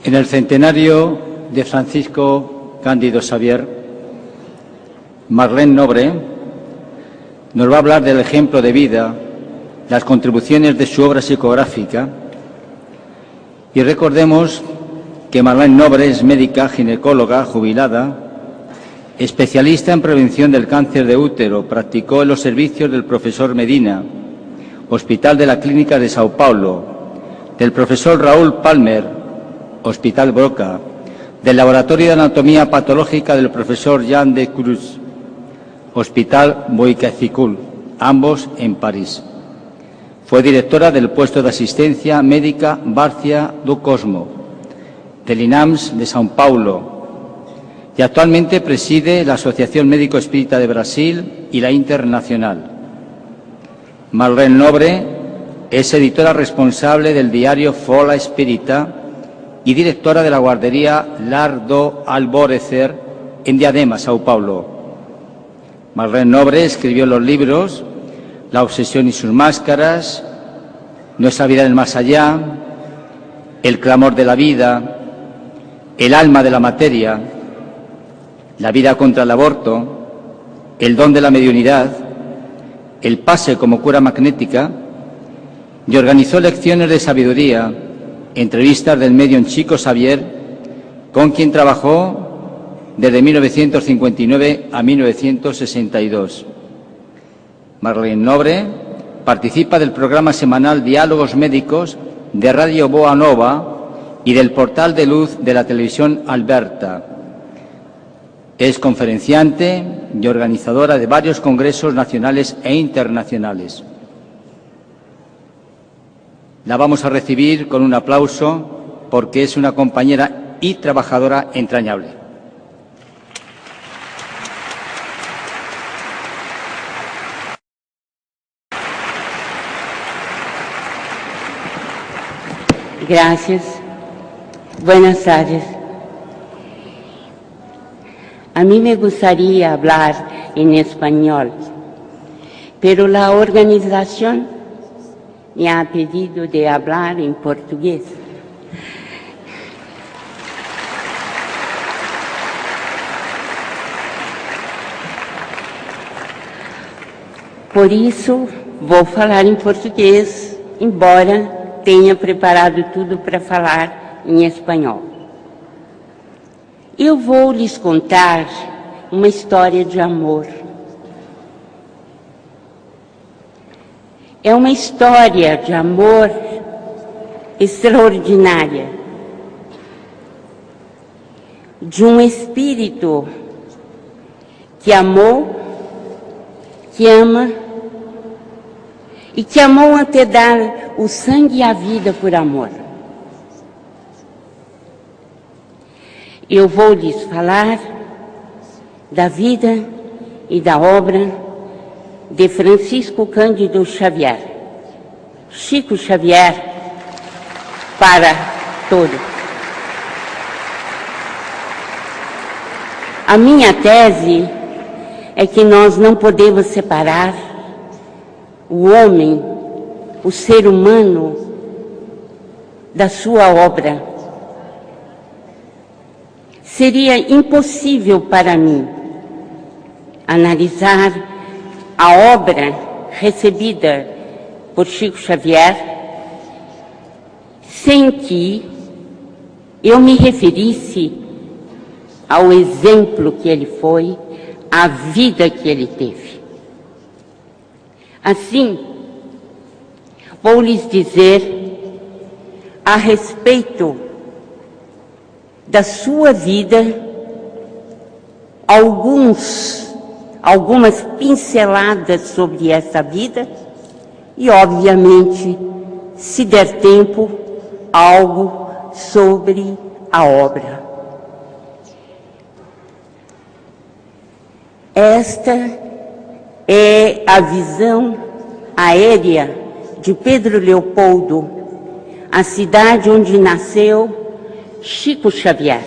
En el centenario de Francisco Cándido Xavier, Marlene Nobre nos va a hablar del ejemplo de vida, las contribuciones de su obra psicográfica, y recordemos que Marlene Nobre es médica, ginecóloga, jubilada, especialista en prevención del cáncer de útero, practicó en los servicios del profesor Medina, Hospital de la Clínica de Sao Paulo, del profesor Raúl Palmer, Hospital Broca, del Laboratorio de Anatomía Patológica del profesor Jean de Cruz, Hospital Boycacicul, ambos en París. Fue directora del puesto de asistencia médica Barcia do Cosmo, del INAMS de São Paulo, y actualmente preside la Asociación Médico Espírita de Brasil y la Internacional. Marlene Nobre es editora responsable del diario Fola Espírita y directora de la guardería Lar do Alvorecer en Diadema, São Paulo. Marlene Nobre escribió los libros La obsesión y sus máscaras, Nuestra vida en el más allá, El clamor de la vida, El alma de la materia, La vida contra el aborto, El don de la mediunidad, El pase como cura magnética, y organizó lecciones de sabiduría, entrevistas del medium Chico Xavier, con quien trabajó desde 1959 a 1962. Marlene Nobre participa del programa semanal Diálogos Médicos de Radio Boa Nova y del Portal de Luz de la televisión Alberta. Es conferenciante y organizadora de varios congresos nacionales e internacionales. La vamos a recibir con un aplauso porque es una compañera y trabajadora entrañable. Gracias. Buenas tardes. A mí me gustaría hablar en español, pero la organización me ha pedido de hablar en portugués. Por isso, vou falar em português, embora tenha preparado tudo para falar em espanhol. Eu vou lhes contar uma história de amor. É uma história de amor extraordinária, de um espírito que amou, que ama e que amou até dar o sangue e a vida por amor. Eu vou lhes falar da vida e da obra de Francisco Cândido Xavier, Chico Xavier para todos. A minha tese é que nós não podemos separar o homem, o ser humano, da sua obra. Seria impossível para mim analisar a obra recebida por Chico Xavier sem que eu me referisse ao exemplo que ele foi, à vida que ele teve. Assim, vou lhes dizer a respeito da sua vida algumas pinceladas sobre essa vida e, obviamente, se der tempo, algo sobre a obra. Esta é a visão aérea de Pedro Leopoldo, a cidade onde nasceu Chico Xavier.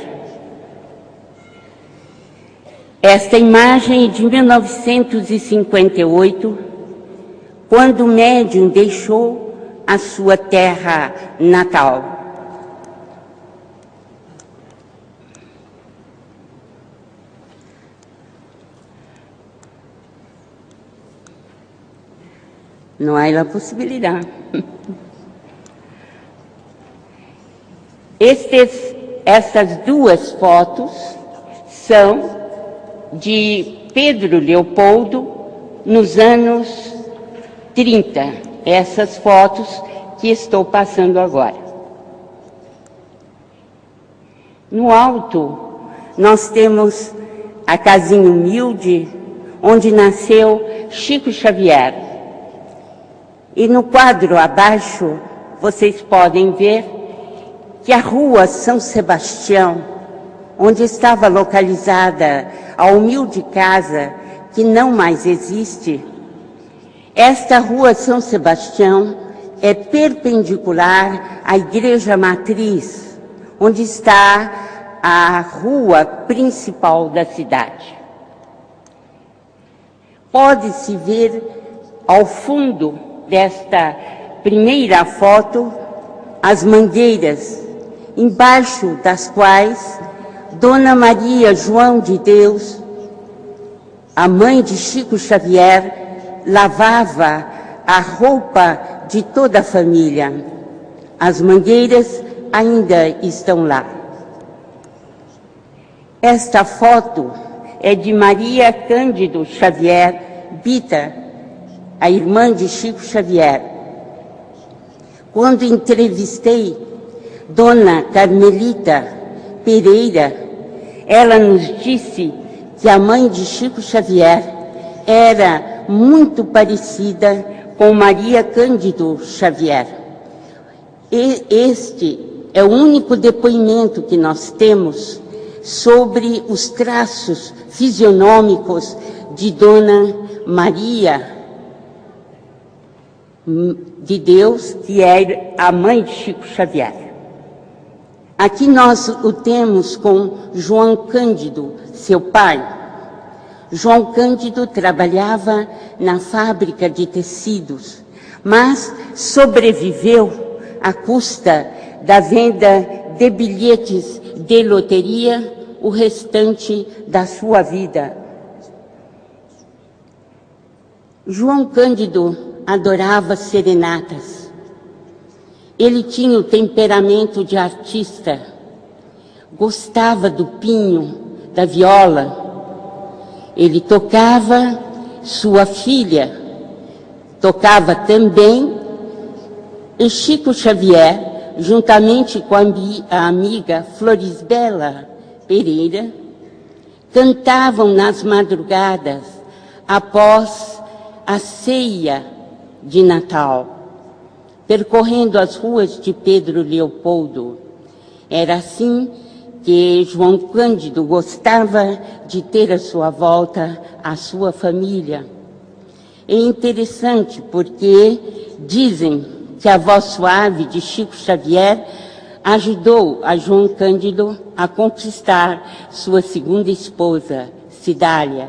Esta imagem é de 1958, quando o médium deixou a sua terra natal. não há a possibilidade. Essas duas fotos são de Pedro Leopoldo nos anos 30. Essas fotos que estou passando agora. No alto, nós temos a casinha humilde, onde nasceu Chico Xavier. E no quadro abaixo, vocês podem ver que a rua São Sebastião, onde estava localizada a humilde casa que não mais existe, esta rua São Sebastião é perpendicular à igreja matriz, onde está a rua principal da cidade. Pode-se ver ao fundo desta primeira foto as mangueiras, embaixo das quais Dona Maria João de Deus, a mãe de Chico Xavier, lavava a roupa de toda a família. As mangueiras ainda estão lá. Esta foto é de Maria Cândido Xavier Bita, a irmã de Chico Xavier. Quando entrevistei Dona Carmelita Pereira, ela nos disse que a mãe de Chico Xavier era muito parecida com Maria Cândido Xavier. E este é o único depoimento que nós temos sobre os traços fisionômicos de Dona Maria de Deus, que é a mãe de Chico Xavier. Aqui nós o temos com João Cândido, seu pai. João Cândido trabalhava na fábrica de tecidos, mas sobreviveu à custa da venda de bilhetes de loteria o restante da sua vida. João Cândido adorava serenatas. Ele tinha o temperamento de artista, gostava do pinho, da viola. Ele tocava, sua filha tocava também, e Chico Xavier, juntamente com a amiga Florisbela Pereira, cantavam nas madrugadas após a ceia de Natal, percorrendo as ruas de Pedro Leopoldo. Era assim que João Cândido gostava de ter à sua volta a sua família. É interessante porque dizem que a voz suave de Chico Xavier ajudou a João Cândido a conquistar sua segunda esposa, Cidália.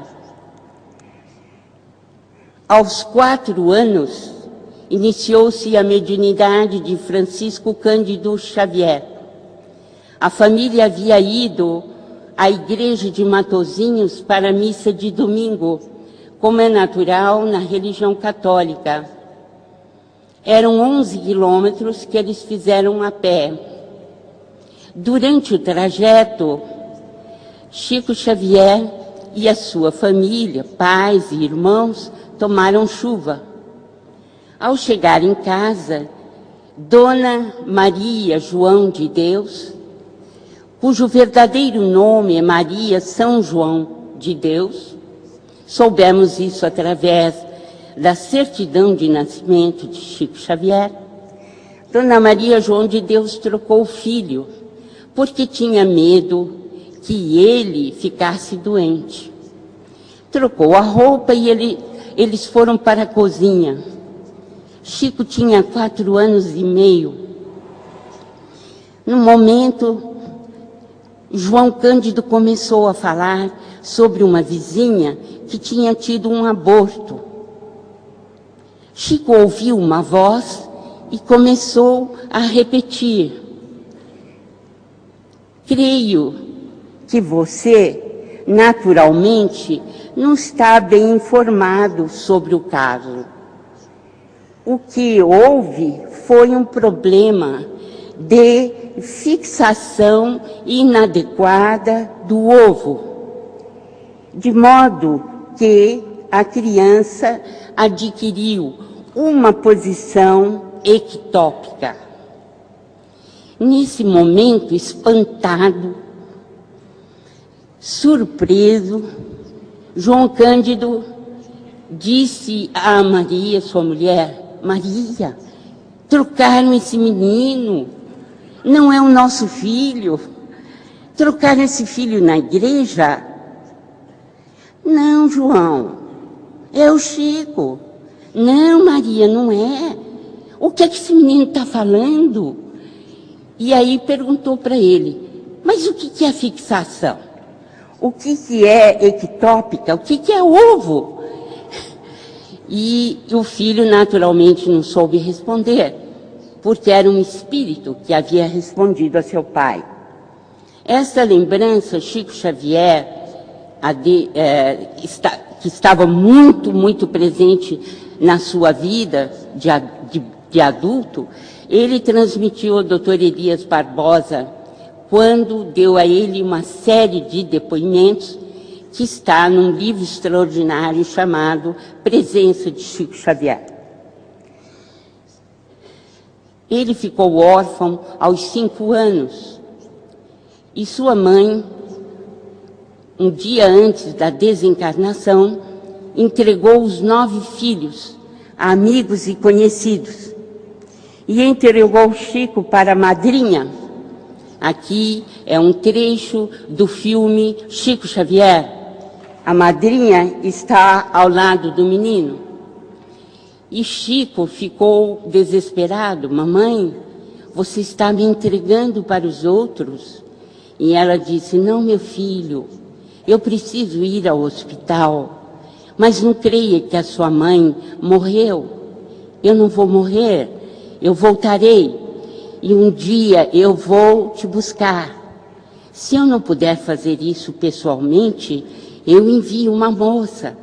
Aos 4 anos, iniciou-se a mediunidade de Francisco Cândido Xavier. A família havia ido à igreja de Matozinhos para a missa de domingo, como é natural na religião católica. Eram 11 quilômetros que eles fizeram a pé. Durante o trajeto, Chico Xavier e a sua família, pais e irmãos, tomaram chuva. Ao chegar em casa, Dona Maria João de Deus, cujo verdadeiro nome é Maria São João de Deus, soubemos isso através da certidão de nascimento de Chico Xavier. Dona Maria João de Deus trocou o filho, porque tinha medo que ele ficasse doente. Trocou a roupa e eles foram para a cozinha. Chico tinha 4 anos e meio. No momento, João Cândido começou a falar sobre uma vizinha que tinha tido um aborto. Chico ouviu uma voz e começou a repetir: creio que você, naturalmente, não está bem informado sobre o caso. o que houve foi um problema de fixação inadequada do ovo, de modo que a criança adquiriu uma posição ectópica. Nesse momento, espantado, surpreso, João Cândido disse a Maria, sua mulher: Maria, trocaram esse menino, não é o nosso filho, trocaram esse filho na igreja? Não, João, é o Chico. Não, Maria, não é. O que é que esse menino está falando? E aí perguntou para ele: mas o que é fixação? O que é ectópica? O que é ovo? E o filho naturalmente não soube responder, porque era um espírito que havia respondido a seu pai. Essa lembrança, Chico Xavier, que estava muito presente na sua vida de adulto, ele transmitiu ao Dr. Elias Barbosa quando deu a ele uma série de depoimentos que está num livro extraordinário chamado Presença de Chico Xavier. Ele ficou órfão aos 5 anos e sua mãe, um dia antes da desencarnação, entregou os 9 filhos a amigos e conhecidos e entregou Chico para a madrinha. Aqui é um trecho do filme Chico Xavier. A madrinha está ao lado do menino. E Chico ficou desesperado: mamãe, você está me entregando para os outros? E ela disse: não, meu filho, eu preciso ir ao hospital, mas não creia que a sua mãe morreu. Eu não vou morrer, eu voltarei. E um dia eu vou te buscar. Se eu não puder fazer isso pessoalmente, eu envio uma moça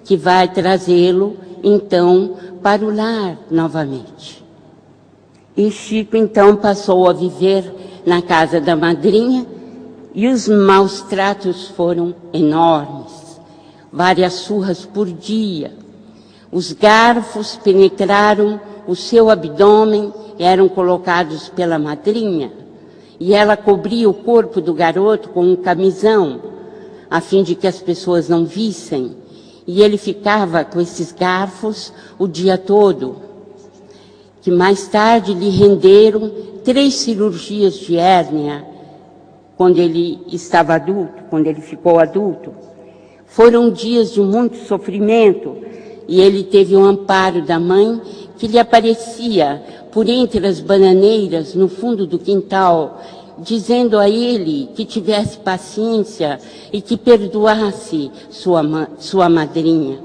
que vai trazê-lo, então, para o lar novamente. E Chico, então, passou a viver na casa da madrinha e os maus tratos foram enormes. Várias surras por dia. Os garfos penetraram o seu abdômen, eram colocados pela madrinha, e ela cobria o corpo do garoto com um camisão, a fim de que as pessoas não vissem, e ele ficava com esses garfos o dia todo, que mais tarde lhe renderam 3 cirurgias de hérnia, quando ele estava adulto, quando ele ficou adulto. Foram dias de muito sofrimento, e ele teve o amparo da mãe, que lhe aparecia por entre as bananeiras no fundo do quintal, dizendo a ele que tivesse paciência e que perdoasse sua madrinha,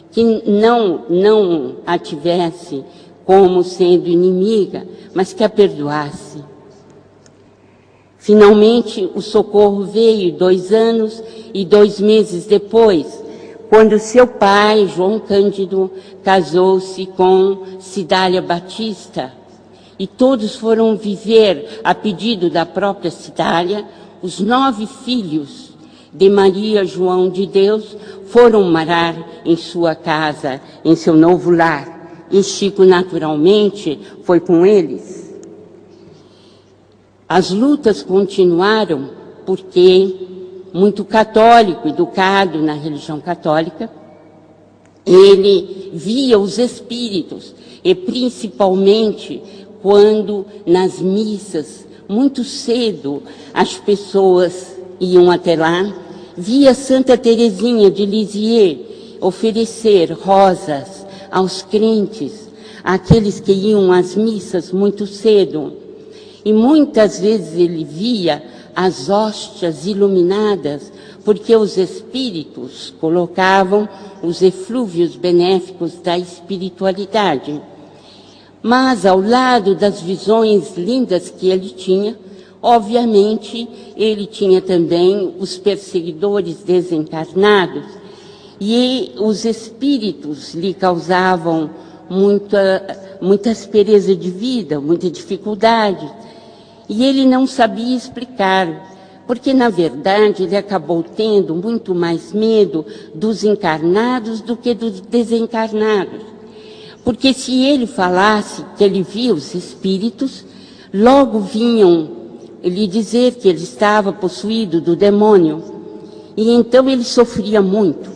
que não a tivesse como sendo inimiga, mas que a perdoasse. Finalmente, o socorro veio 2 anos e 2 meses depois, quando seu pai, João Cândido, casou-se com Cidália Batista, e todos foram viver, a pedido da própria Cidália, os 9 filhos de Maria João de Deus foram morar em sua casa, em seu novo lar, e Chico naturalmente foi com eles. As lutas continuaram porque, muito católico, educado na religião católica, ele via os espíritos, e principalmente quando nas missas, muito cedo, as pessoas iam até lá, via Santa Teresinha de Lisieux oferecer rosas aos crentes, àqueles que iam às missas muito cedo. E muitas vezes ele via as hóstias iluminadas, porque os espíritos colocavam os eflúvios benéficos da espiritualidade. Mas, ao lado das visões lindas que ele tinha, obviamente, ele tinha também os perseguidores desencarnados, e os espíritos lhe causavam muita aspereza de vida, muita dificuldade. E ele não sabia explicar, porque, na verdade, ele acabou tendo muito mais medo dos encarnados do que dos desencarnados. Porque se ele falasse que ele via os espíritos, logo vinham lhe dizer que ele estava possuído do demônio. E então ele sofria muito.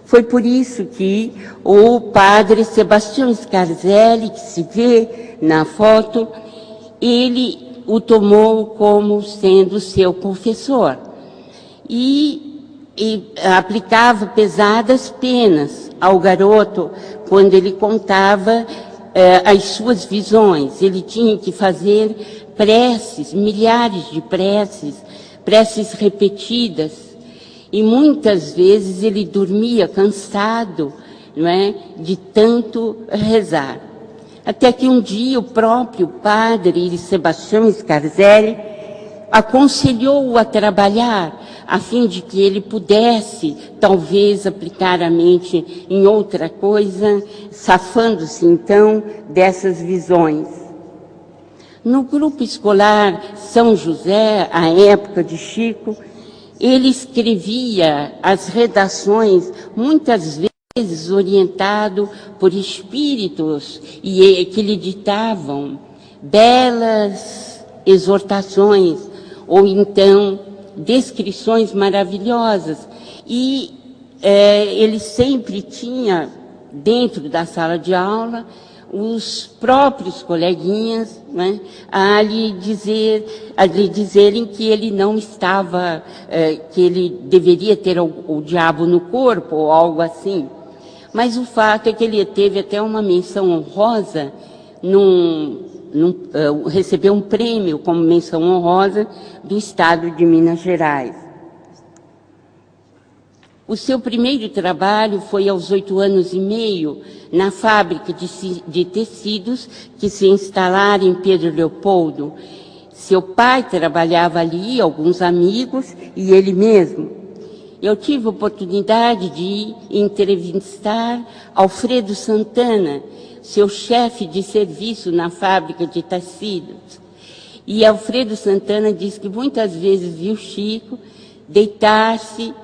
Foi por isso que o padre Sebastião Scarzelli, que se vê na foto, ele o tomou como sendo seu confessor e aplicava pesadas penas ao garoto quando ele contava as suas visões. Ele tinha que fazer preces, milhares de preces repetidas, e muitas vezes ele dormia cansado, não é, de tanto rezar. Até que um dia o próprio padre Sebastião Scarzelli aconselhou-o a trabalhar, a fim de que ele pudesse, talvez, aplicar a mente em outra coisa, safando-se, então, dessas visões. No grupo escolar São José, à época de Chico, ele escrevia as redações, muitas vezes orientado por espíritos e que lhe ditavam belas exortações ou então descrições maravilhosas. E ele sempre tinha dentro da sala de aula os próprios coleguinhas, né, a lhe dizerem que ele não estava, que ele deveria ter o diabo no corpo ou algo assim. Mas o fato é que ele teve até uma menção honrosa, recebeu um prêmio como menção honrosa do Estado de Minas Gerais. O seu primeiro trabalho foi aos 8 anos e meio, na fábrica de tecidos que se instalara em Pedro Leopoldo. Seu pai trabalhava ali, alguns amigos e ele mesmo. Eu tive a oportunidade de entrevistar Alfredo Santana, seu chefe de serviço na fábrica de tecidos. E Alfredo Santana disse que muitas vezes viu Chico deitar-se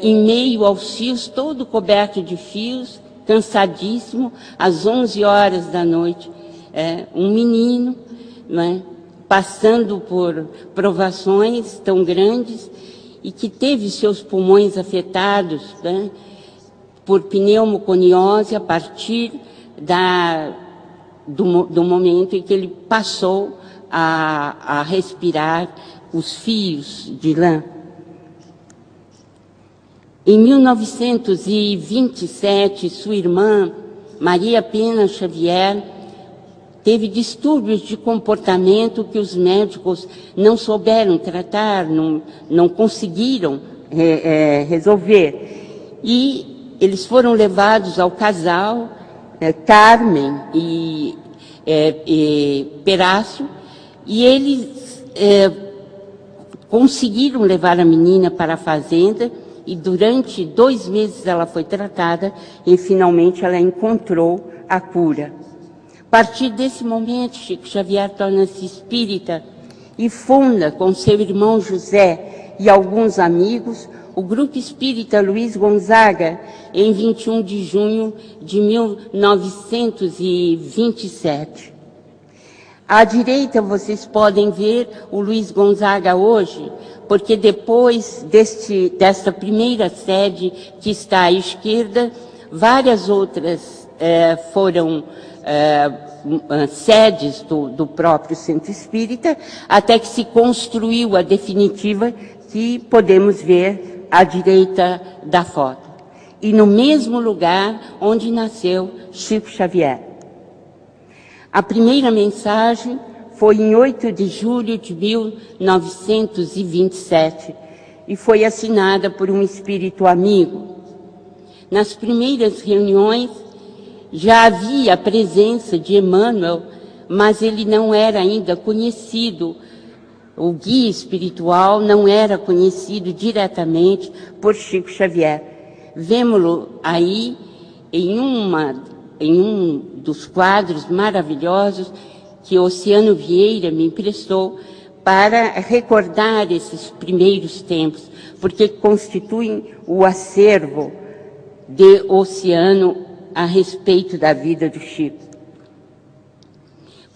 em meio aos fios, todo coberto de fios, cansadíssimo, às 11 horas da noite. Um menino, né, passando por provações tão grandes e que teve seus pulmões afetados, né, por pneumoconiose a partir do momento em que ele passou a respirar os fios de lã. Em 1927, sua irmã, Maria Pena Xavier, teve distúrbios de comportamento que os médicos não souberam tratar, não conseguiram resolver. E eles foram levados ao casal, Carmen e Perácio, e eles conseguiram levar a menina para a fazenda, e durante 2 meses ela foi tratada e finalmente ela encontrou a cura. A partir desse momento, Chico Xavier torna-se espírita e funda com seu irmão José e alguns amigos o Grupo Espírita Luiz Gonzaga em 21 de junho de 1927. À direita vocês podem ver o Luiz Gonzaga hoje, porque depois desta primeira sede que está à esquerda, várias outras foram sedes do próprio Centro Espírita, até que se construiu a definitiva que podemos ver à direita da foto. E no mesmo lugar onde nasceu Chico Xavier. A primeira mensagem foi em 8 de julho de 1927 e foi assinada por um espírito amigo. Nas primeiras reuniões já havia a presença de Emmanuel, mas ele não era ainda conhecido. O guia espiritual não era conhecido diretamente por Chico Xavier. Vemo-lo aí em uma em um dos quadros maravilhosos que Oceano Vieira me emprestou para recordar esses primeiros tempos, porque constituem o acervo de Oceano a respeito da vida do Chico.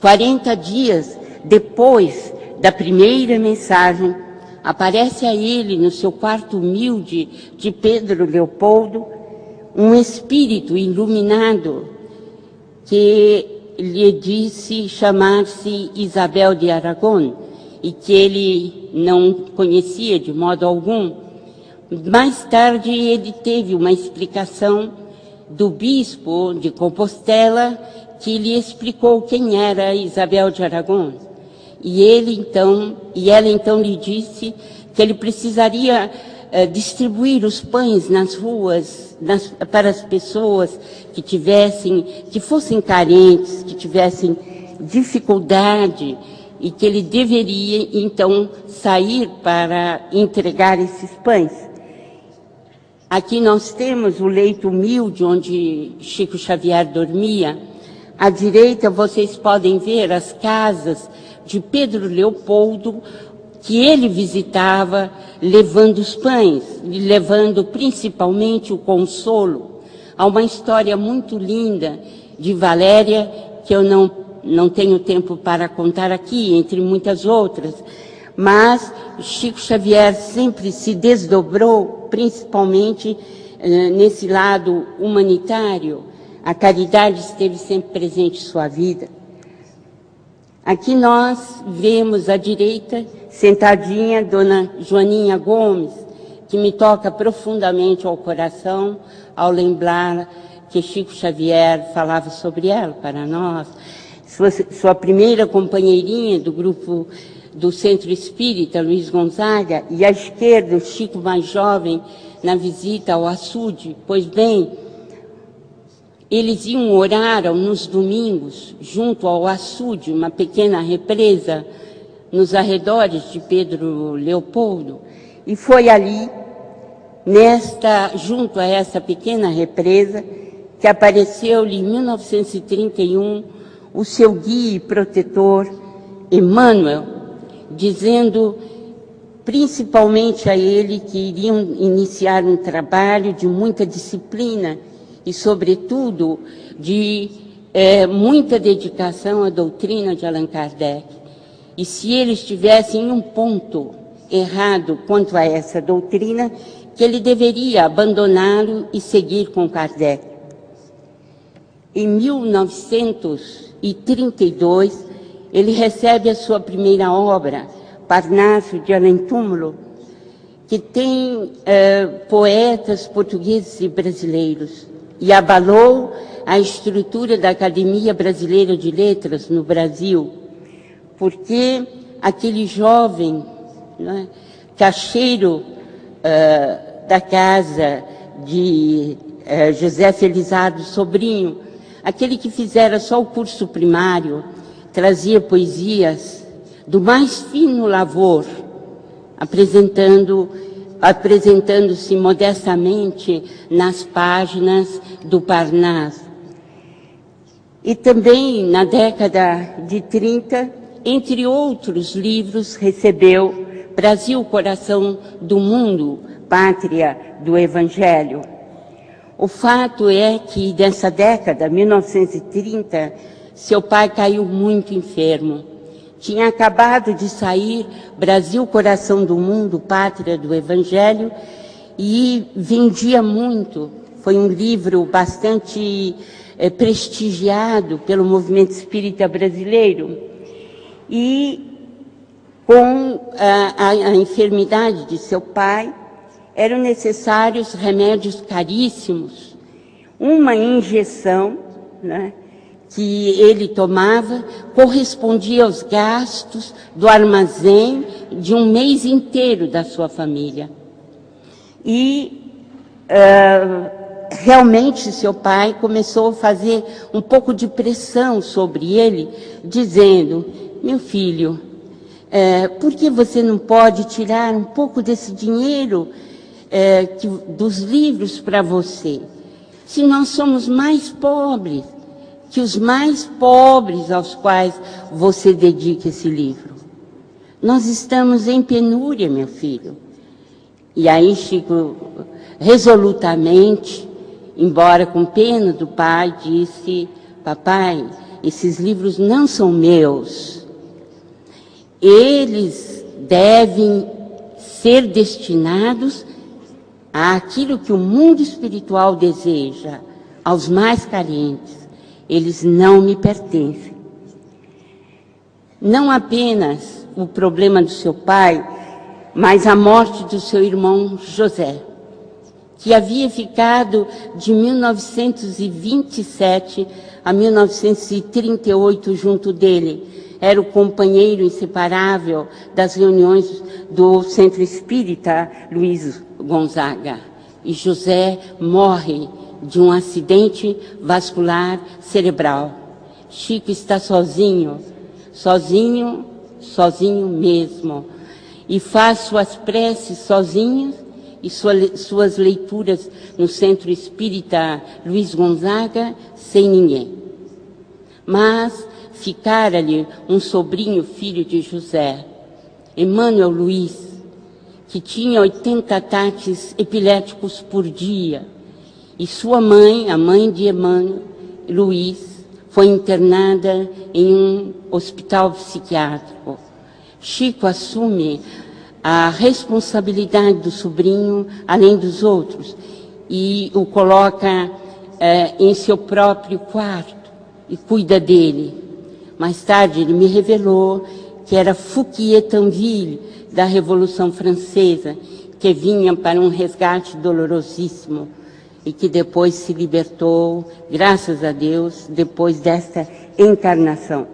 40 dias depois da primeira mensagem, aparece a ele, no seu quarto humilde de Pedro Leopoldo, um espírito iluminado que lhe disse chamar-se Isabel de Aragão e que ele não conhecia de modo algum. Mais tarde ele teve uma explicação do bispo de Compostela que lhe explicou quem era Isabel de Aragão. E ela então lhe disse que ele precisaria distribuir os pães nas ruas para as pessoas que fossem carentes, que tivessem dificuldade, e que ele deveria então sair para entregar esses pães. Aqui nós temos o leito humilde onde Chico Xavier dormia. À direita vocês podem ver as casas de Pedro Leopoldo, que ele visitava levando os pães, e levando principalmente o consolo. Há uma história muito linda de Valéria, que eu não tenho tempo para contar aqui, entre muitas outras, mas Chico Xavier sempre se desdobrou, principalmente nesse lado humanitário. A caridade esteve sempre presente em sua vida. Aqui nós vemos à direita, sentadinha, Dona Joaninha Gomes, que me toca profundamente ao coração ao lembrar que Chico Xavier falava sobre ela para nós. Sua primeira companheirinha do grupo do Centro Espírita, Luiz Gonzaga, e à esquerda o Chico mais jovem na visita ao açude. Pois bem, eles iam orar nos domingos, junto ao açude, uma pequena represa, nos arredores de Pedro Leopoldo. E foi ali, junto a essa pequena represa, que apareceu-lhe em 1931 o seu guia e protetor, Emmanuel, dizendo principalmente a ele que iriam iniciar um trabalho de muita disciplina e, sobretudo, de muita dedicação à doutrina de Allan Kardec. E se ele estivesse em um ponto errado quanto a essa doutrina, que ele deveria abandoná-lo e seguir com Kardec. Em 1932, ele recebe a sua primeira obra, Parnaso de Além-Túmulo, que tem poetas portugueses e brasileiros, e abalou a estrutura da Academia Brasileira de Letras no Brasil, porque aquele jovem, né, caixeiro da casa de José Felizardo Sobrinho, aquele que fizera só o curso primário, trazia poesias do mais fino lavor, apresentando-se modestamente nas páginas do Parnaso. E também, na década de 30, entre outros livros, recebeu Brasil, Coração do Mundo, Pátria do Evangelho. O fato é que, nessa década, 1930, seu pai caiu muito enfermo. Tinha acabado de sair Brasil, Coração do Mundo, Pátria do Evangelho, e vendia muito. Foi um livro bastante prestigiado pelo movimento espírita brasileiro. E, com a enfermidade de seu pai, eram necessários remédios caríssimos. Uma injeção, né, que ele tomava correspondia aos gastos do armazém de um mês inteiro da sua família. E realmente seu pai começou a fazer um pouco de pressão sobre ele, dizendo: meu filho, por que você não pode tirar um pouco desse dinheiro dos livros para você? Se nós somos mais pobres que os mais pobres aos quais você dedica esse livro. Nós estamos em penúria, meu filho. E aí Chico, resolutamente, embora com pena do pai, disse: papai, esses livros não são meus. Eles devem ser destinados àquilo que o mundo espiritual deseja, aos mais carentes. Eles não me pertencem. Não apenas o problema do seu pai, mas a morte do seu irmão José, que havia ficado de 1927 a 1938 junto dele. Era o companheiro inseparável das reuniões do Centro Espírita Luiz Gonzaga. E José morre de um acidente vascular cerebral. Chico está sozinho mesmo, e faz suas preces sozinho e suas leituras no Centro Espírita Luiz Gonzaga sem ninguém. Mas ficara-lhe um sobrinho, filho de José, Emmanuel Luiz, que tinha 80 ataques epiléticos por dia. E sua mãe, a mãe de Emmanuel Luiz, foi internada em um hospital psiquiátrico. Chico assume a responsabilidade do sobrinho, além dos outros, e o coloca em seu próprio quarto e cuida dele. Mais tarde ele me revelou que era Fouquier Tinville, da Revolução Francesa, que vinha para um resgate dolorosíssimo e que depois se libertou, graças a Deus, depois desta encarnação.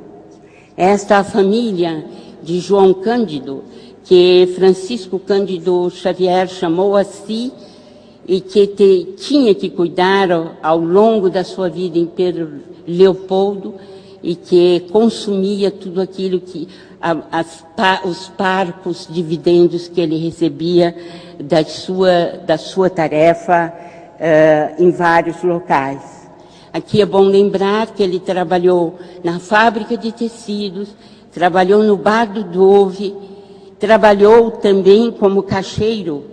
Esta é a família de João Cândido, que Francisco Cândido Xavier chamou a si e que tinha que cuidar ao longo da sua vida em Pedro Leopoldo, e que consumia tudo aquilo que os parcos dividendos que ele recebia da sua tarefa em vários locais. Aqui é bom lembrar que ele trabalhou na fábrica de tecidos, trabalhou no bar do Dove, trabalhou também como caixeiro,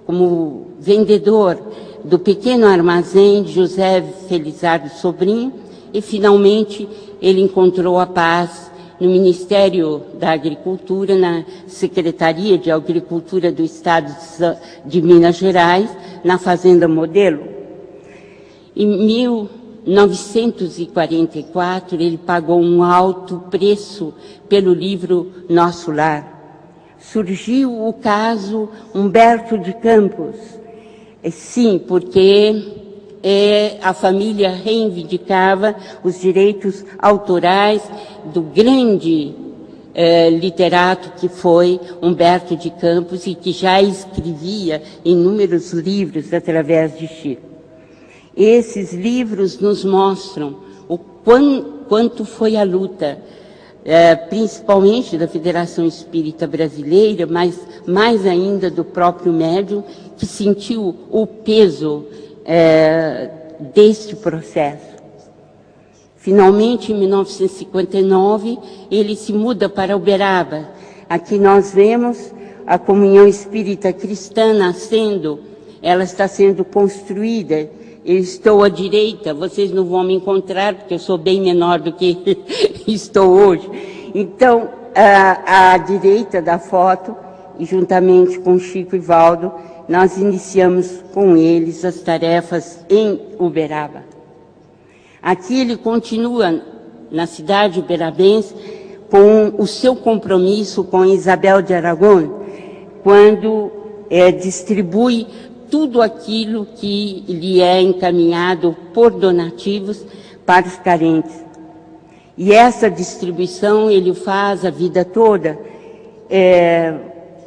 como vendedor do pequeno armazém de José Felizardo Sobrinho, e finalmente ele encontrou a paz no Ministério da Agricultura, na Secretaria de Agricultura do Estado de Minas Gerais, na Fazenda Modelo. Em 1944, ele pagou um alto preço pelo livro Nosso Lar. Surgiu o caso Humberto de Campos. Sim, porque a família reivindicava os direitos autorais do grande literato que foi Humberto de Campos e que já escrevia inúmeros livros através de Chico. Esses livros nos mostram o quanto foi a luta, principalmente da Federação Espírita Brasileira, mas mais ainda do próprio médium, que sentiu o peso deste processo. Finalmente, em 1959, ele se muda para Uberaba. Aqui nós vemos a comunhão espírita cristã nascendo, ela está sendo construída. Eu estou à direita, vocês não vão me encontrar, porque eu sou bem menor do que estou hoje. Então, à direita da foto, e juntamente com Chico e Valdo, nós iniciamos com eles as tarefas em Uberaba. Aqui ele continua na cidade uberabense com o seu compromisso com Isabel de Aragão, quando distribui tudo aquilo que lhe é encaminhado por donativos para os carentes. E essa distribuição ele faz a vida toda,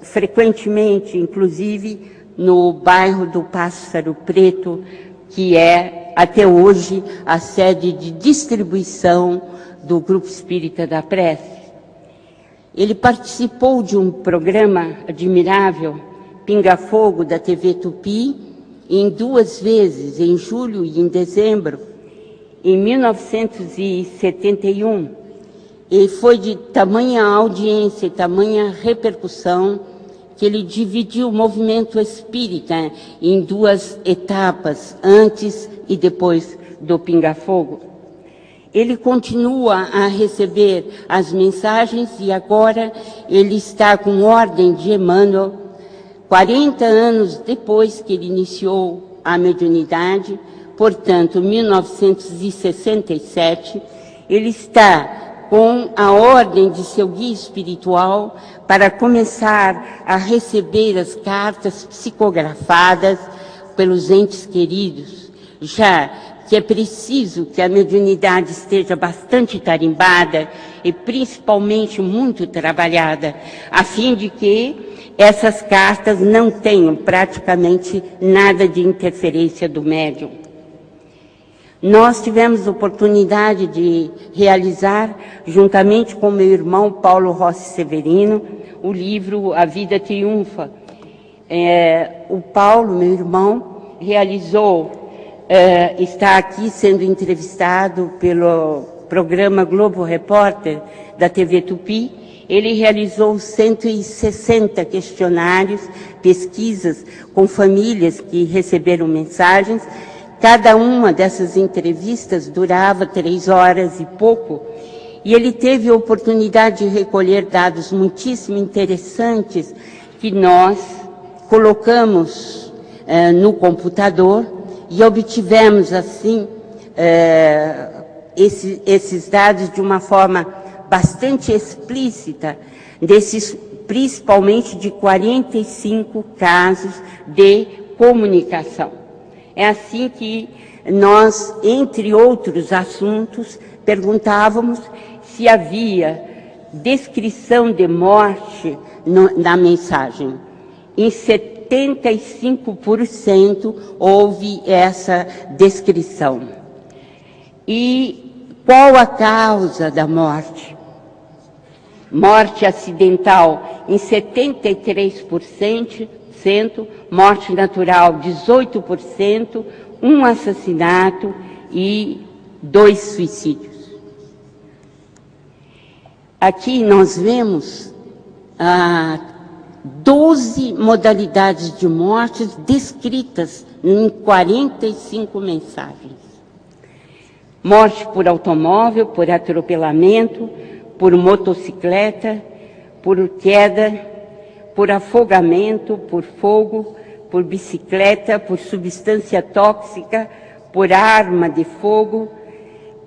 frequentemente, inclusive, no bairro do Pássaro Preto, que é, até hoje, a sede de distribuição do Grupo Espírita da Prece. Ele participou de um programa admirável, Pinga Fogo, da TV Tupi, em 2 vezes, em julho e em dezembro, em 1971, e foi de tamanha audiência e tamanha repercussão que ele dividiu o movimento espírita em 2 etapas, antes e depois do Pinga Fogo. Ele continua a receber as mensagens e agora ele está com ordem de Emmanuel, 40 anos depois que ele iniciou a mediunidade, portanto, 1967, ele está com a ordem de seu guia espiritual para começar a receber as cartas psicografadas pelos entes queridos, já que é preciso que a mediunidade esteja bastante tarimbada e principalmente muito trabalhada, a fim de que essas cartas não tenham praticamente nada de interferência do médium. Nós tivemos oportunidade de realizar, juntamente com meu irmão Paulo Rossi Severino, o livro A Vida Triunfa. O Paulo, meu irmão, realizou, está aqui sendo entrevistado pelo programa Globo Repórter da TV Tupi. Ele realizou 160 questionários, pesquisas com famílias que receberam mensagens. Cada uma dessas entrevistas durava 3 horas e pouco, e ele teve a oportunidade de recolher dados muitíssimo interessantes que nós colocamos no computador e obtivemos, assim, esses dados de uma forma bastante explícita, principalmente de 45 casos de comunicação. É assim que nós, entre outros assuntos, perguntávamos se havia descrição de morte na mensagem. Em 75% houve essa descrição. E qual a causa da morte? Morte acidental em 73%, morte natural 18%, um assassinato e 2 suicídios. Aqui nós vemos 12 modalidades de mortes descritas em 45 mensagens. Morte por automóvel, por atropelamento, por motocicleta, por queda, por afogamento, por fogo, por bicicleta, por substância tóxica, por arma de fogo,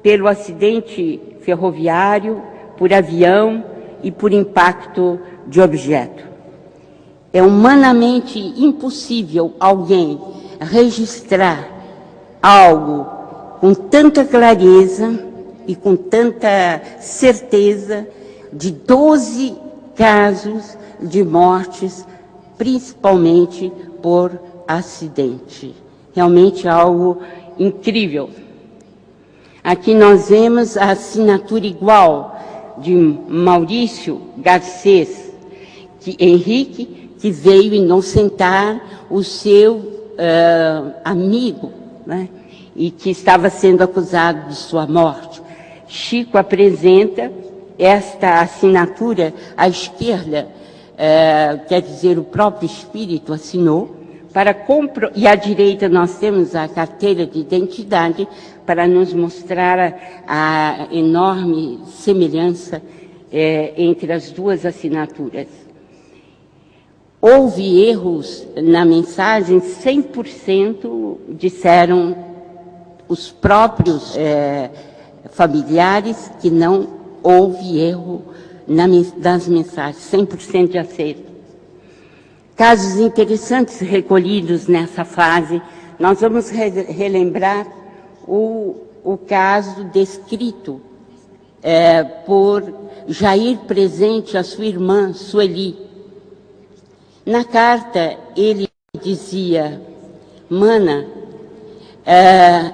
pelo acidente ferroviário, por avião e por impacto de objeto. É humanamente impossível alguém registrar algo com tanta clareza e com tanta certeza de 12 casos de mortes, principalmente por acidente. Realmente algo incrível. Aqui nós vemos a assinatura igual de Maurício Garcês Henrique, que veio inocentar o seu amigo, né, e que estava sendo acusado de sua morte. Chico apresenta esta assinatura à esquerda, quer dizer, o próprio espírito assinou, e à direita nós temos a carteira de identidade para nos mostrar a enorme semelhança entre as 2 assinaturas. Houve erros na mensagem, 100% disseram os próprios familiares que não houve erro das mensagens, 100% de acerto. Casos interessantes recolhidos nessa fase, nós vamos relembrar o caso descrito por Jair Presente a sua irmã, Sueli. Na carta, ele dizia: Mana,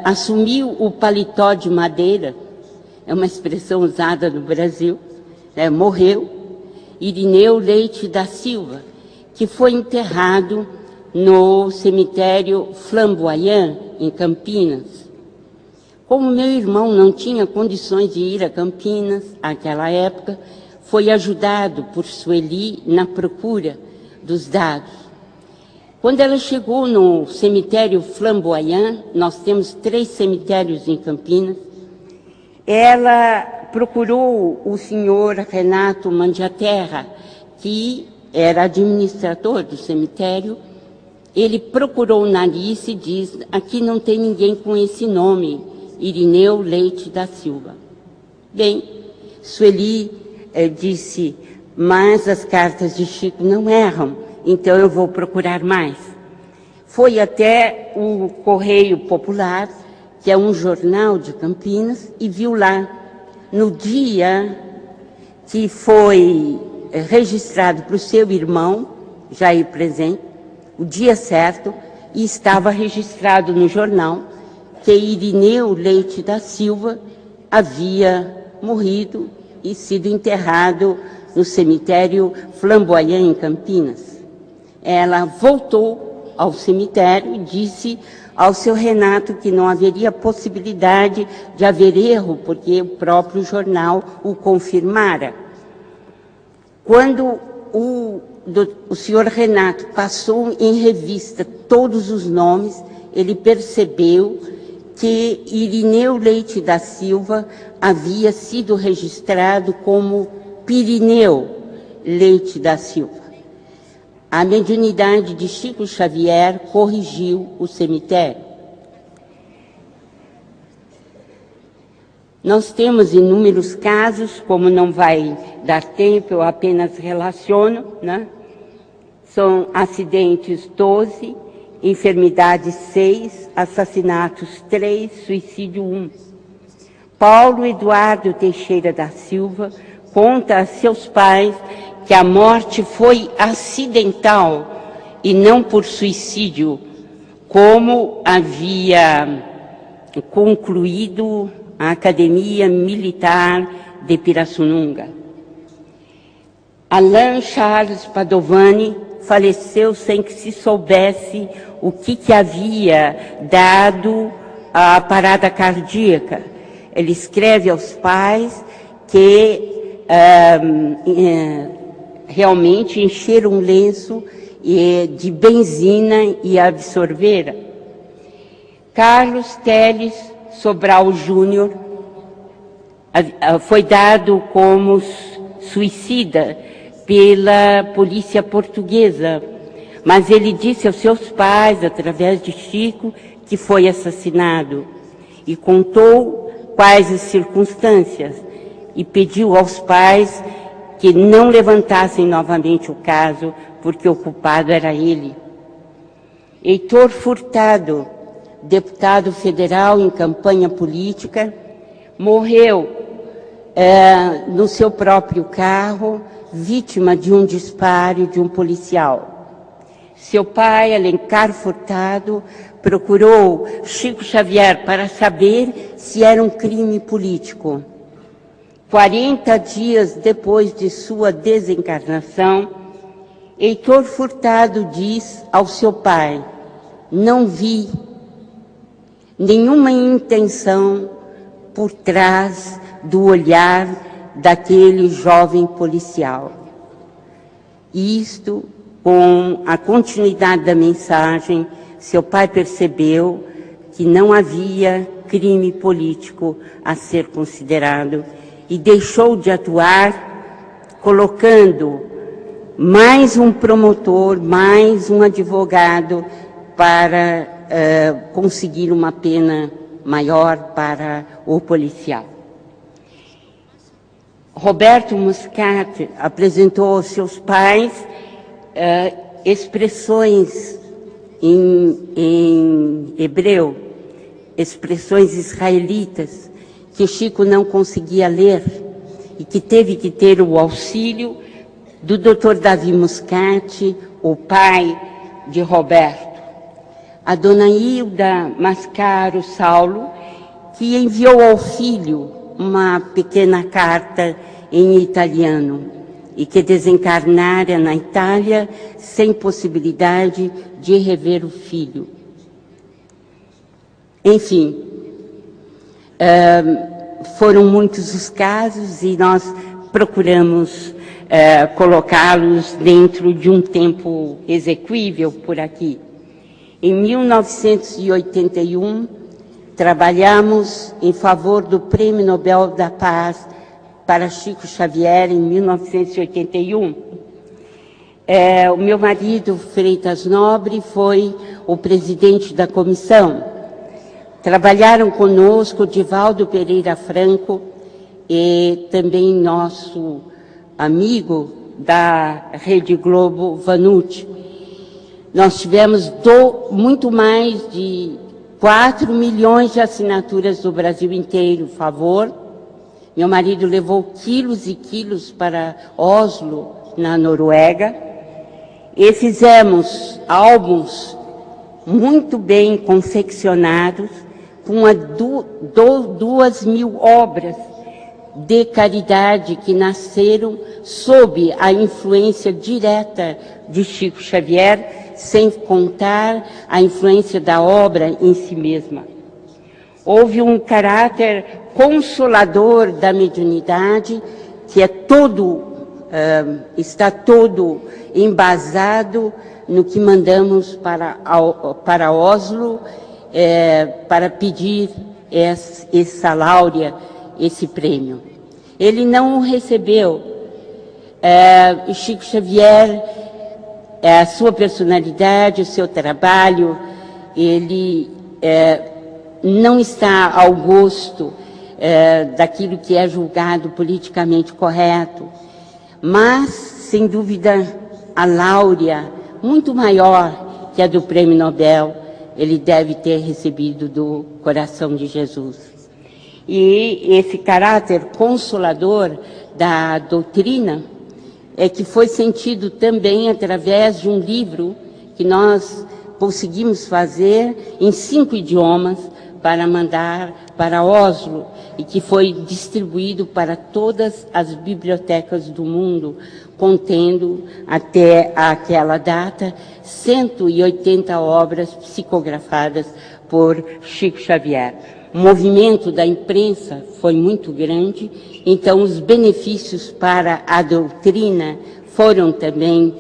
assumiu o paletó de madeira, é uma expressão usada no Brasil, morreu Irineu Leite da Silva, que foi enterrado no cemitério Flamboyant, em Campinas. Como meu irmão não tinha condições de ir a Campinas, naquela época, foi ajudado por Sueli na procura dos dados. Quando ela chegou no cemitério Flamboyant, nós temos 3 cemitérios em Campinas, ela procurou o senhor Renato Mandiaterra, que era administrador do cemitério. Ele procurou na lista e diz: aqui não tem ninguém com esse nome, Irineu Leite da Silva. Bem, Sueli disse: mas as cartas de Chico não erram, então eu vou procurar mais. Foi até o Correio Popular, que é um jornal de Campinas, e viu lá, no dia que foi registrado para o seu irmão, Jair Presente, o dia certo, e estava registrado no jornal que Irineu Leite da Silva havia morrido e sido enterrado no cemitério Flamboyant, em Campinas. Ela voltou ao cemitério e disse ao seu Renato que não haveria possibilidade de haver erro, porque o próprio jornal o confirmara. Quando o senhor Renato passou em revista todos os nomes, ele percebeu que Irineu Leite da Silva havia sido registrado como Pirineu Leite da Silva. A mediunidade de Chico Xavier corrigiu o cemitério. Nós temos inúmeros casos, como não vai dar tempo, eu apenas relaciono, né? São acidentes 12, enfermidades 6, assassinatos 3, suicídio 1. Paulo Eduardo Teixeira da Silva conta a seus pais que a morte foi acidental e não por suicídio, como havia concluído a Academia Militar de Pirassununga. Alain Charles Padovani faleceu sem que se soubesse o que havia dado a parada cardíaca. Ele escreve aos pais que realmente encheram um lenço de benzina e absorveram. Carlos Teles Sobral Júnior foi dado como suicida pela polícia portuguesa, mas ele disse aos seus pais, através de Chico, que foi assassinado e contou quais as circunstâncias e pediu aos pais que não levantassem novamente o caso, porque o culpado era ele. Heitor Furtado, deputado federal em campanha política, morreu no seu próprio carro, vítima de um disparo de um policial. Seu pai, Alencar Furtado, procurou Chico Xavier para saber se era um crime político. 40 dias depois de sua desencarnação, Heitor Furtado diz ao seu pai: não vi nenhuma intenção por trás do olhar daquele jovem policial. Isto, com a continuidade da mensagem, seu pai percebeu que não havia crime político a ser considerado e deixou de atuar, colocando mais um promotor, mais um advogado para conseguir uma pena maior para o policial. Roberto Muscat apresentou aos seus pais expressões em hebreu, expressões israelitas, que Chico não conseguia ler e que teve que ter o auxílio do Dr. Davi Muscat, o pai de Roberto. A dona Hilda Mascaro Saulo, que enviou ao filho uma pequena carta em italiano. e que desencarnara na Itália sem possibilidade de rever o filho. Enfim, foram muitos os casos e nós procuramos colocá-los dentro de um tempo exequível por aqui. Em 1981, trabalhamos em favor do Prêmio Nobel da Paz para Chico Xavier, em 1981. O meu marido, Freitas Nobre, foi o presidente da comissão. Trabalharam conosco Divaldo Pereira Franco e também nosso amigo da Rede Globo, Vanucci. Nós tivemos muito mais de 4 milhões de assinaturas do Brasil inteiro, favor. Meu marido levou quilos e quilos para Oslo, na Noruega, e fizemos álbuns muito bem confeccionados, com 2.000 obras de caridade que nasceram sob a influência direta de Chico Xavier, sem contar a influência da obra em si mesma. Houve um caráter consolador da mediunidade, que está todo embasado no que mandamos para Oslo, para pedir essa láurea, esse prêmio. Ele não o recebeu. Chico Xavier, a sua personalidade, o seu trabalho, ele não está ao gosto daquilo que é julgado politicamente correto, mas, sem dúvida, a láurea, muito maior que a do Prêmio Nobel, ele deve ter recebido do coração de Jesus. E esse caráter consolador da doutrina que foi sentido também através de um livro que nós conseguimos fazer em 5 idiomas para mandar para Oslo e que foi distribuído para todas as bibliotecas do mundo, contendo até aquela data 180 obras psicografadas por Chico Xavier. O movimento da imprensa foi muito grande, então os benefícios para a doutrina foram também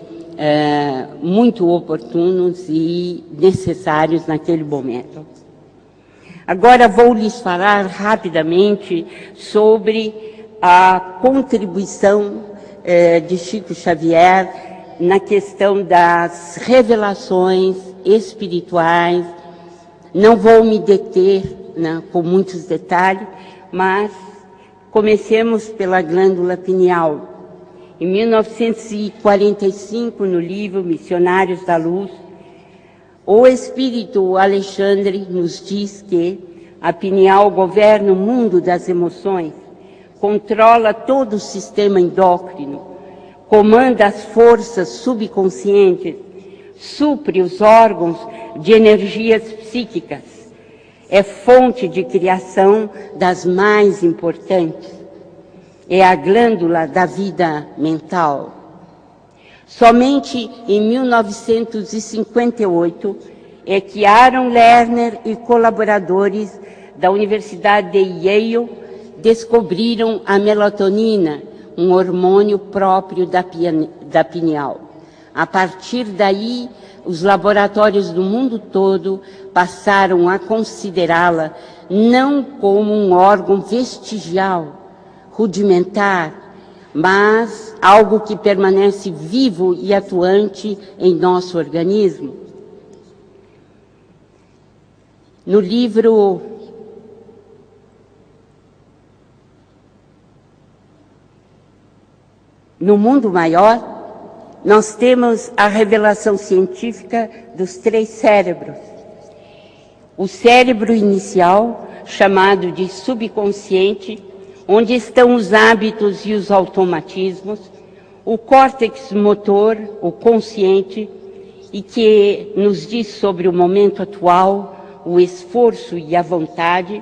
muito oportunos e necessários naquele momento. Agora vou lhes falar rapidamente sobre a contribuição de Chico Xavier na questão das revelações espirituais. Não vou me deter com muitos detalhes, mas comecemos pela glândula pineal. Em 1945, no livro Missionários da Luz, o espírito Alexandre nos diz que a pineal governa o mundo das emoções, controla todo o sistema endócrino, comanda as forças subconscientes, supre os órgãos de energias psíquicas, é fonte de criação das mais importantes, é a glândula da vida mental. Somente em 1958 é que Aaron Lerner e colaboradores da Universidade de Yale descobriram a melatonina, um hormônio próprio da pineal. A partir daí, os laboratórios do mundo todo passaram a considerá-la não como um órgão vestigial, rudimentar, mas algo que permanece vivo e atuante em nosso organismo. No livro No Mundo Maior, nós temos a revelação científica dos 3 cérebros. O cérebro inicial, chamado de subconsciente, onde estão os hábitos e os automatismos, o córtex motor, o consciente, e que nos diz sobre o momento atual, o esforço e a vontade,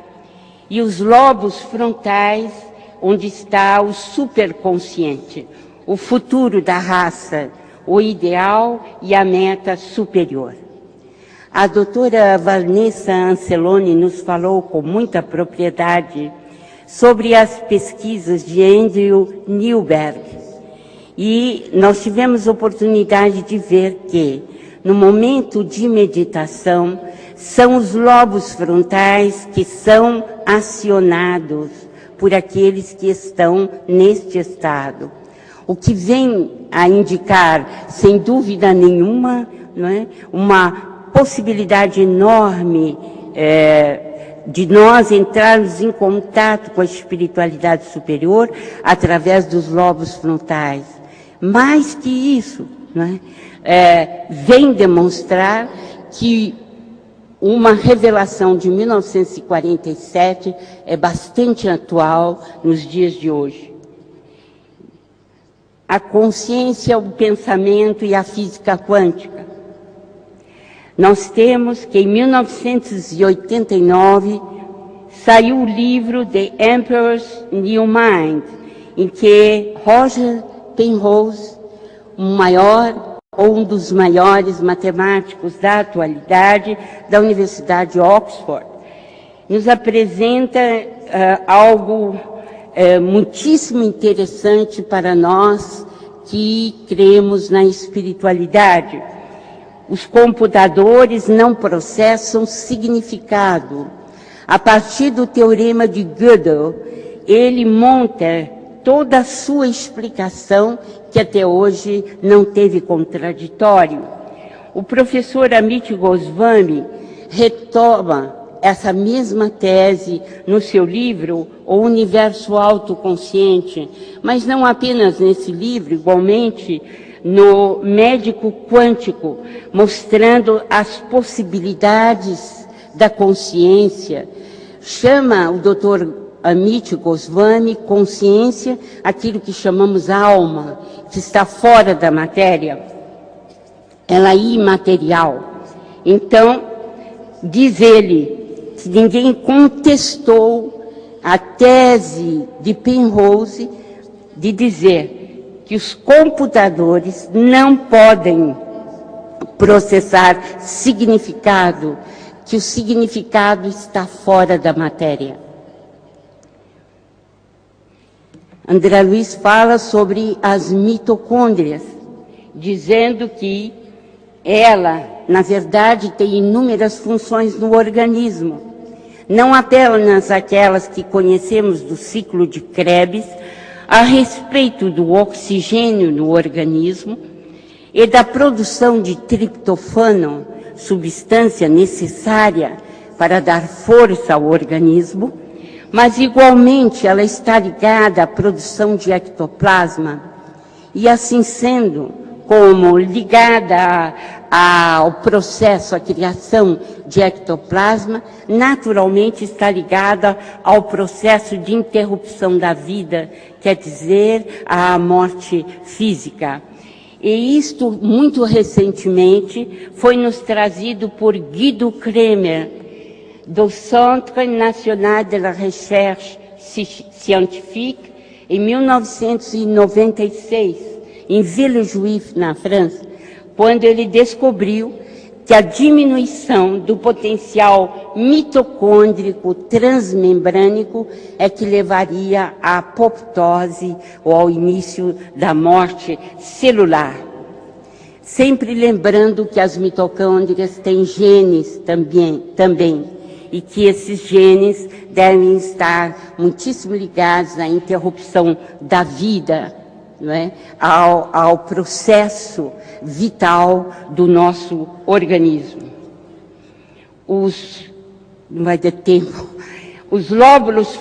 e os lobos frontais, onde está o superconsciente, o futuro da raça, o ideal e a meta superior. A doutora Vanessa Anceloni nos falou com muita propriedade sobre as pesquisas de Andrew Newberg. E nós tivemos oportunidade de ver que, no momento de meditação, são os lobos frontais que são acionados por aqueles que estão neste estado. O que vem a indicar, sem dúvida nenhuma, não é, uma possibilidade enorme de nós entrarmos em contato com a espiritualidade superior através dos lobos frontais. Mais que isso, não é? Vem demonstrar que uma revelação de 1947 é bastante atual nos dias de hoje. A consciência, o pensamento e a física quântica. Nós temos que em 1989 saiu o livro The Emperor's New Mind, em que Roger Penrose, um dos maiores matemáticos da atualidade da Universidade de Oxford, nos apresenta algo muitíssimo interessante para nós que cremos na espiritualidade. Os computadores não processam significado. A partir do teorema de Gödel, ele monta toda a sua explicação, que até hoje não teve contraditório. O professor Amit Goswami retoma essa mesma tese no seu livro, O Universo Autoconsciente, mas não apenas nesse livro, igualmente no Médico Quântico, mostrando as possibilidades da consciência. Chama o Dr. Amit Goswami consciência, aquilo que chamamos alma, que está fora da matéria. Ela é imaterial. Então, diz ele, que ninguém contestou a tese de Penrose de dizer que os computadores não podem processar significado, que o significado está fora da matéria. André Luiz fala sobre as mitocôndrias, dizendo que ela, na verdade, tem inúmeras funções no organismo, não apenas aquelas que conhecemos do ciclo de Krebs, a respeito do oxigênio no organismo e da produção de triptofano, substância necessária para dar força ao organismo, mas igualmente ela está ligada à produção de ectoplasma e, assim sendo, como ligada ao processo, à criação de ectoplasma, naturalmente está ligada ao processo de interrupção da vida, quer dizer, à morte física. E isto, muito recentemente, foi nos trazido por Guido Kremer, do Centre National de la Recherche Scientifique, em 1996, em Villejuif, na França, quando ele descobriu que a diminuição do potencial mitocôndrico transmembrânico é que levaria à apoptose ou ao início da morte celular. Sempre lembrando que as mitocôndrias têm genes também, e que esses genes devem estar muitíssimo ligados à interrupção da vida, não é? ao processo vital do nosso organismo. Não vai ter tempo. Os lóbulos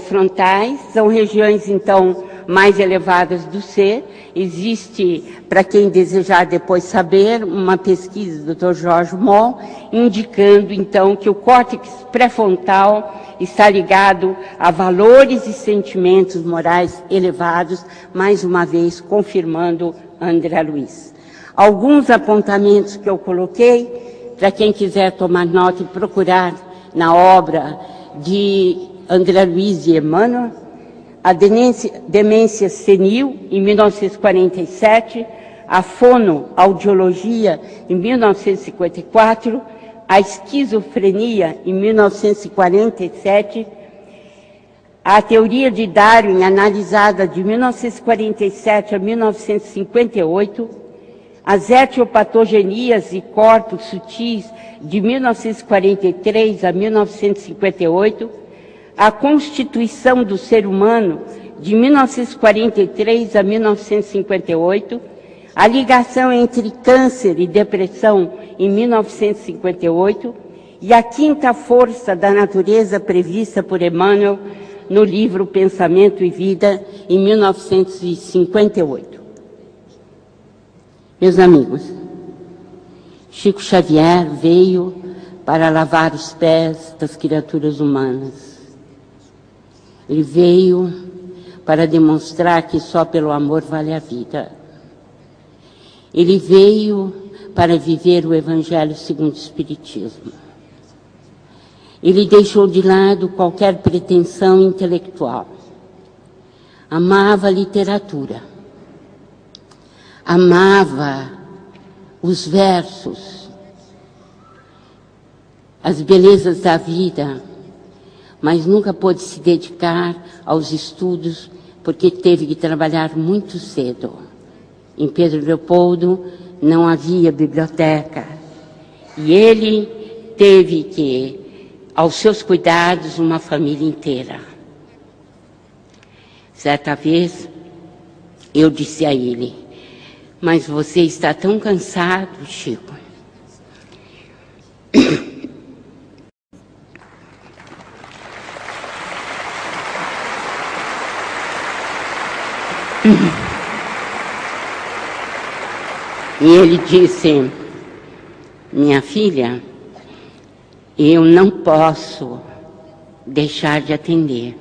frontais são regiões, então, mais elevadas do ser. Existe, para quem desejar depois saber, uma pesquisa do Dr. George Moll, indicando, então, que o córtex pré-frontal está ligado a valores e sentimentos morais elevados, mais uma vez confirmando André Luiz. Alguns apontamentos que eu coloquei, para quem quiser tomar nota e procurar na obra de André Luiz e Emmanuel, a demência senil, em 1947, a fonoaudiologia, em 1954, a esquizofrenia, em 1947, a teoria de Darwin, analisada de 1947 a 1958, as etiopatogenias e corpos sutis, de 1943 a 1958, a Constituição do Ser Humano, de 1943 a 1958, a ligação entre câncer e depressão, em 1958, e a quinta força da natureza prevista por Emmanuel no livro Pensamento e Vida, em 1958. Meus amigos, Chico Xavier veio para lavar os pés das criaturas humanas. Ele veio para demonstrar que só pelo amor vale a vida. Ele veio para viver o Evangelho segundo o Espiritismo. Ele deixou de lado qualquer pretensão intelectual. Amava a literatura. Amava os versos, as belezas da vida, mas nunca pôde se dedicar aos estudos porque teve que trabalhar muito cedo. Em Pedro Leopoldo não havia biblioteca e ele teve que, aos seus cuidados, uma família inteira. Certa vez eu disse a ele: mas você está tão cansado, Chico. E ele disse: minha filha, eu não posso deixar de atender.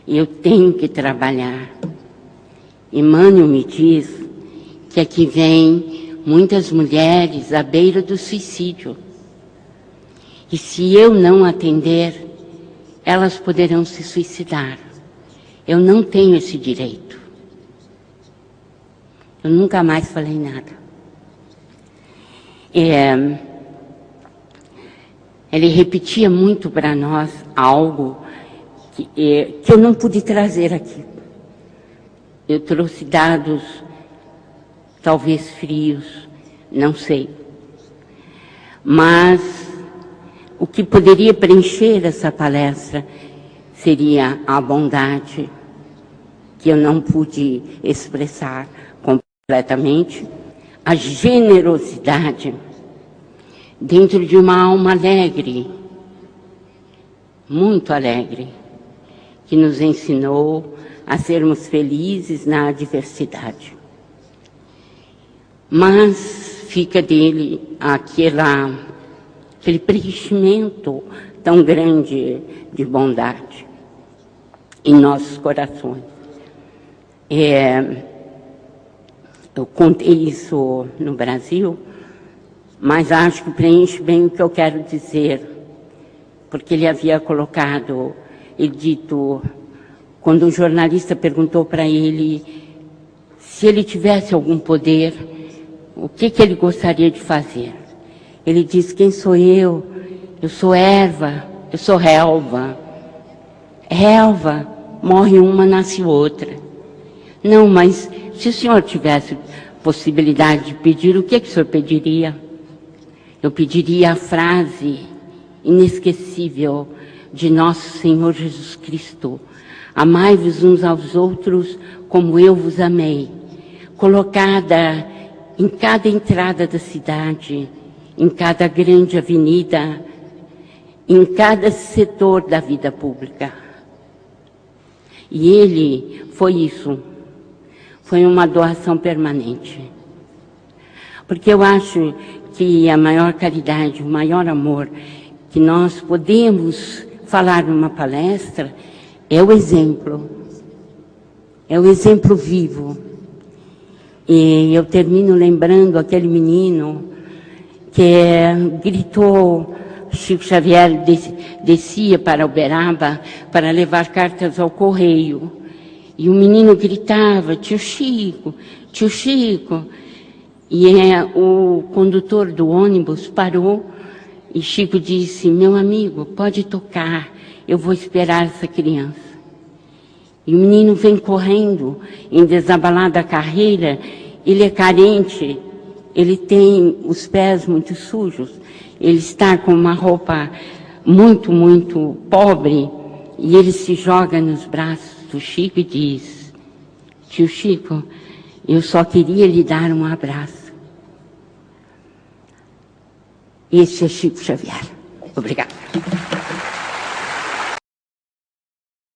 Eu tenho que trabalhar. Emmanuel me diz que aqui vem muitas mulheres à beira do suicídio. E se eu não atender, elas poderão se suicidar. Eu não tenho esse direito. Eu nunca mais falei nada. Ele repetia muito para nós algo que eu não pude trazer aqui. Eu trouxe dados, talvez frios, não sei. Mas o que poderia preencher essa palestra seria a bondade, que eu não pude expressar completamente, a generosidade dentro de uma alma alegre, muito alegre, que nos ensinou a sermos felizes na adversidade. Mas fica dele aquele preenchimento tão grande de bondade em nossos corações. Eu contei isso no Brasil, mas acho que preenche bem o que eu quero dizer, porque ele havia colocado, ele dito, quando um jornalista perguntou para ele se ele tivesse algum poder, o que ele gostaria de fazer. Ele disse: quem sou eu? Eu sou erva, eu sou relva. Relva, morre uma, nasce outra. Não, mas se o senhor tivesse possibilidade de pedir, o que o senhor pediria? Eu pediria a frase inesquecível de nosso Senhor Jesus Cristo: amai-vos uns aos outros como eu vos amei, colocada em cada entrada da cidade, em cada grande avenida, em cada setor da vida pública. E ele foi isso, foi uma doação permanente. Porque eu acho que a maior caridade, o maior amor que nós podemos falar numa palestra é o exemplo vivo. E eu termino lembrando aquele menino que gritou Chico Xavier descia para Uberaba para levar cartas ao correio. E o menino gritava, tio Chico, tio Chico. E o condutor do ônibus parou e Chico disse, meu amigo, pode tocar, eu vou esperar essa criança. E o menino vem correndo em desabalada carreira, ele é carente, ele tem os pés muito sujos, ele está com uma roupa muito, muito pobre, e ele se joga nos braços do Chico e diz, tio Chico, eu só queria lhe dar um abraço. Esse é Chico Xavier. Obrigada.